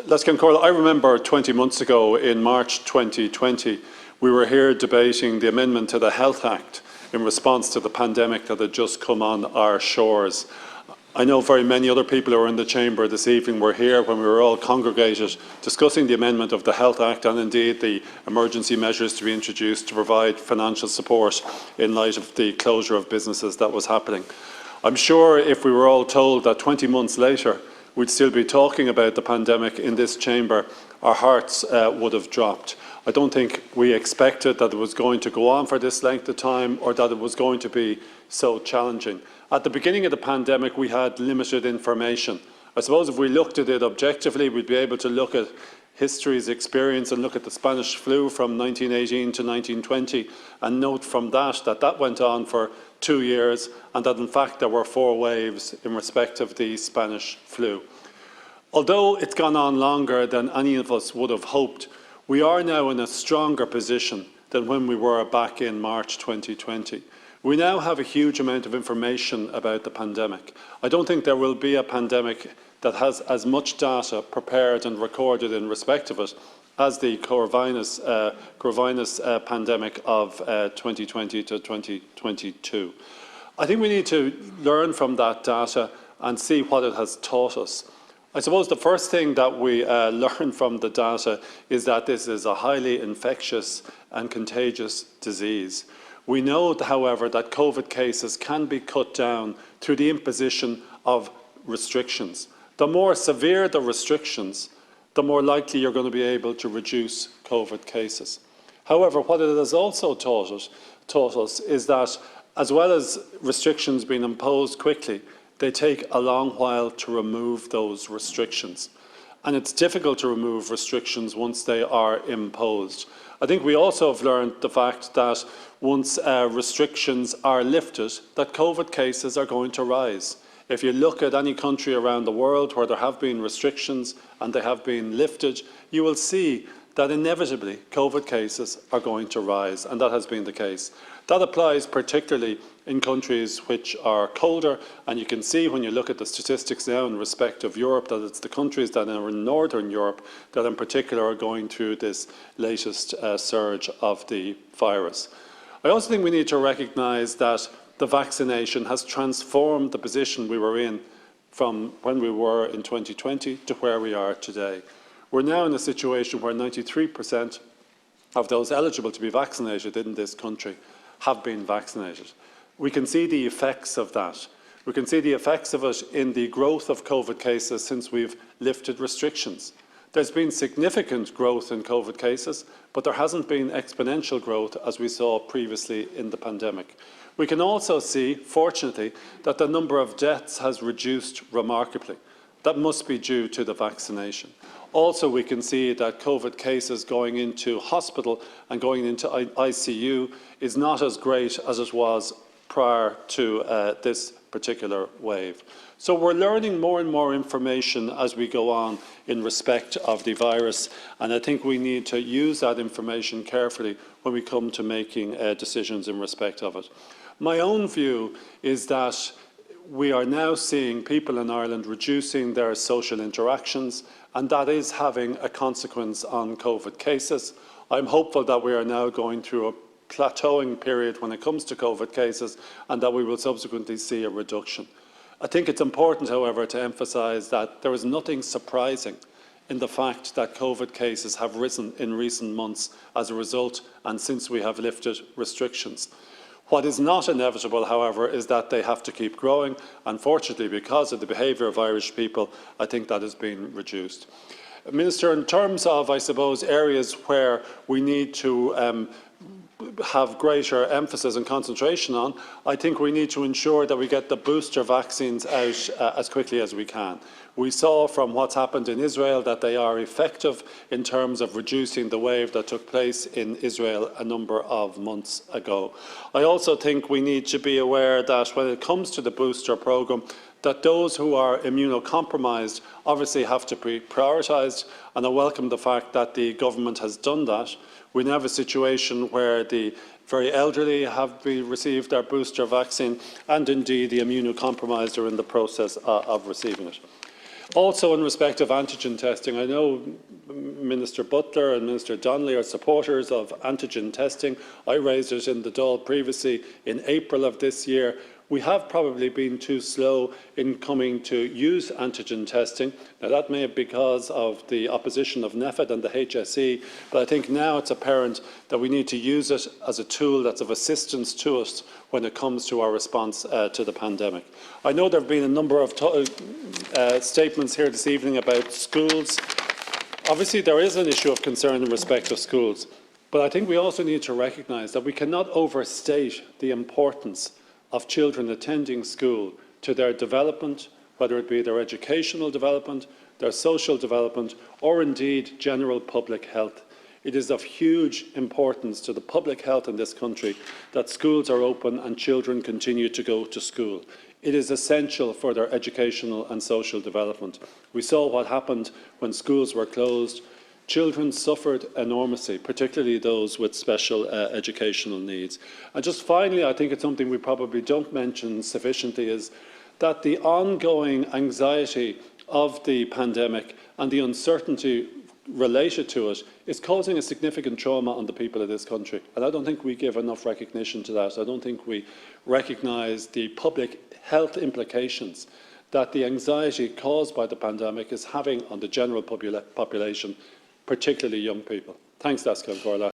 I remember 20 months ago in March 2020, we were here debating the amendment to the Health Act in response to the pandemic that had just come on our shores. I know very many other people who are in the chamber this evening were here when we were all congregated discussing the amendment of the Health Act and indeed the emergency measures to be introduced to provide financial support in light of the closure of businesses that was happening. I'm sure if we were all told that 20 months later we'd still be talking about the pandemic in this chamber, our hearts would have dropped. I don't think we expected that it was going to go on for this length of time or that it was going to be so challenging. At the beginning of the pandemic, we had limited information. I suppose if we looked at it objectively, we'd be able to look at history's experience and look at the Spanish flu from 1918 to 1920 and note from that that went on for 2 years and that in fact there were 4 waves in respect of the Spanish flu. Although it's gone on longer than any of us would have hoped, we are now in a stronger position than when we were back in March 2020. We now have a huge amount of information about the pandemic. I don't think there will be a pandemic that has as much data prepared and recorded in respect of it as the coronavirus pandemic of 2020 to 2022. I think we need to learn from that data and see what it has taught us. I suppose the first thing that we learn from the data is that this is a highly infectious and contagious disease. We know, however, that COVID cases can be cut down through the imposition of restrictions. The more severe the restrictions, the more likely you're going to be able to reduce COVID cases. However, what it has also taught us is that as well as restrictions being imposed quickly, they take a long while to remove those restrictions. And it's difficult to remove restrictions once they are imposed. I think we also have learned the fact that once restrictions are lifted, that COVID cases are going to rise. If you look at any country around the world where there have been restrictions and they have been lifted, you will see that inevitably COVID cases are going to rise, and that has been the case. That applies particularly in countries which are colder, and you can see when you look at the statistics now in respect of Europe that it's the countries that are in Northern Europe that in particular are going through this latest surge of the virus. I also think we need to recognise that the vaccination has transformed the position we were in from when we were in 2020 to where we are today. We're now in a situation where 93% of those eligible to be vaccinated in this country have been vaccinated. We can see the effects of that. We can see the effects of it in the growth of COVID cases since we've lifted restrictions. There's been significant growth in COVID cases, but there hasn't been exponential growth as we saw previously in the pandemic. We can also see, fortunately, that the number of deaths has reduced remarkably. That must be due to the vaccination. Also, we can see that COVID cases going into hospital and going into ICU is not as great as it was prior to this particular wave. So we're learning more and more information as we go on in respect of the virus, and I think we need to use that information carefully when we come to making decisions in respect of it. My own view is that we are now seeing people in Ireland reducing their social interactions, and that is having a consequence on COVID cases. I'm hopeful that we are now going through a plateauing period when it comes to COVID cases and that we will subsequently see a reduction. I think it's important, however, to emphasise that there is nothing surprising in the fact that COVID cases have risen in recent months as a result and since we have lifted restrictions. What is not inevitable, however, is that they have to keep growing. Unfortunately, because of the behaviour of Irish people, I think that has been reduced. Minister, in terms of, I suppose, areas where we need to have greater emphasis and concentration on, I think we need to ensure that we get the booster vaccines out as quickly as we can. We saw from what's happened in Israel that they are effective in terms of reducing the wave that took place in Israel a number of months ago. I also think we need to be aware that when it comes to the booster programme, that those who are immunocompromised obviously have to be prioritised, and I welcome the fact that the government has done that. We now have a situation where the very elderly have received their booster vaccine, and indeed the immunocompromised are in the process of receiving it. Also, in respect of antigen testing, I know Minister Butler and Minister Donnelly are supporters of antigen testing. I raised it in the Dáil previously in April of this year. We have probably been too slow in coming to use antigen testing. Now, that may be because of the opposition of NEFID and the HSE, but I think now it's apparent that we need to use it as a tool that's of assistance to us when it comes to our response to the pandemic. I know there have been a number of statements here this evening about schools. Obviously, there is an issue of concern in respect of schools, but I think we also need to recognise that we cannot overstate the importance of children attending school to their development, whether it be their educational development, their social development, or indeed general public health. It is of huge importance to the public health in this country that schools are open and children continue to go to school. It is essential for their educational and social development. We saw what happened when schools were closed. Children suffered enormously, particularly those with special educational needs. And just finally, I think it's something we probably don't mention sufficiently, is that the ongoing anxiety of the pandemic and the uncertainty related to it is causing a significant trauma on the people of this country. And I don't think we give enough recognition to that. I don't think we recognise the public health implications that the anxiety caused by the pandemic is having on the general population, particularly young people. Thanks, Dascal Corla.